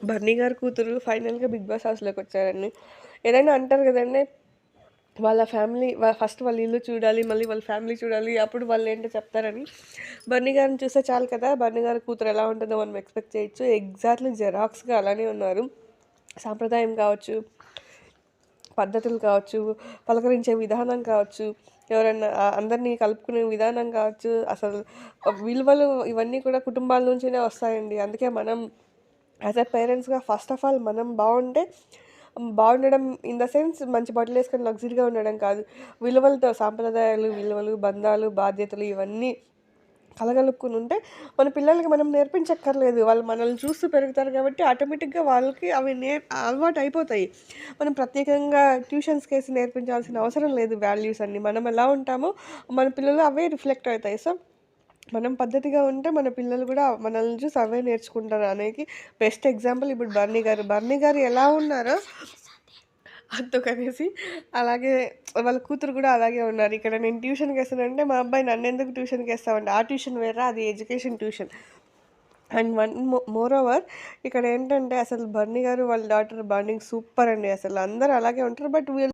బన్నీ గారి కూతురు ఫైనల్‌గా 'బిగ్ బాస్' హౌస్‌లోకి వచ్చారండి. ఏదైనా అంటారు గదండీ! వాళ్ళ ఫ్యామిలీ ఫస్ట్ వాళ్ళ ఇల్లు చూడాలి. మళ్ళీ వాళ్ళ ఫ్యామిలీ చూడాలి. అప్పుడు వాళ్ళేంటో చెప్తారని. బన్నీ గారిని చూస్తే చాలు కదా! బన్నీ గారి కూతురు ఎలా ఉంటుందో మనం ఎక్స్‌పెక్ట్ చేయొచ్చు. ఎగ్జాక్ట్‌లీ జెరాక్స్‌గా అలానే ఉన్నారు. సాంప్రదాయం కావచ్చు, పద్ధతులు కావచ్చు, పలకరించే విధానం కావచ్చు, ఎవరన్నా అందరిని కలుపుకునే విధానం కావచ్చు, అసలు విలువలు ఇవన్నీ కూడా కుటుంబాల నుంచినే వస్తాయండి. అందుకే మనం యాస్ ఎ పేరెంట్స్‌గా ఫస్ట్ ఆఫ్ ఆల్ మనం బావుంటే బాగుండడం ఇన్ ద సెన్స్ మంచి బట్టలేసుకొని లగ్జరీగా ఉండడం కాదు. విలువలతో సాంప్రదాయాలు, విలువలు, బంధాలు, బాధ్యతలు ఇవన్నీ కలగలుపుకొని ఉంటే మన పిల్లలకి మనం నేర్పించక్కర్లేదు. వాళ్ళు మనల్ని చూస్తూ పెరుగుతారు కాబట్టి ఆటోమేటిక్‌గా వాళ్ళకి అవి అలవాటయిపోతాయి. మనం ప్రత్యేకంగా ట్యూషన్స్‌కేసి నేర్పించాల్సిన అవసరం లేదు వాల్యూస్ అన్నీ. మనం ఎలా ఉంటామో మన పిల్లలు అవే రిఫ్లెక్ట్ అవుతాయి. సో, మనం పద్ధతిగా ఉంటే మన పిల్లలు గూడా మనల్ని చూసి అవే నేర్చుకుంటారు అనేది బెస్ట్ ఎగ్జాంపుల్ ఇప్పుడు బన్నీ గారు. బన్నీ గారు ఎలా ఉన్నారో అందుకనేసి అలాగే వాళ్ళ కూతురు గూడా అలాగే ఉన్నారు. ఇక్కడ నేను ట్యూషన్‌కేసానంటే మా అబ్బాయి నన్నెందుకు ట్యూషన్‌కేస్తావంటే, ఆ ట్యూషన్ వేరా అది education tuition. And one more over ఇక్కడేంటంటే అసలు బన్నీ గారు వాళ్ళ డాటర్ బాండింగ్ సూపర్ అండి అసలు. అందరూ అలాగే ఉంటారు. బట్ వీళ్ళు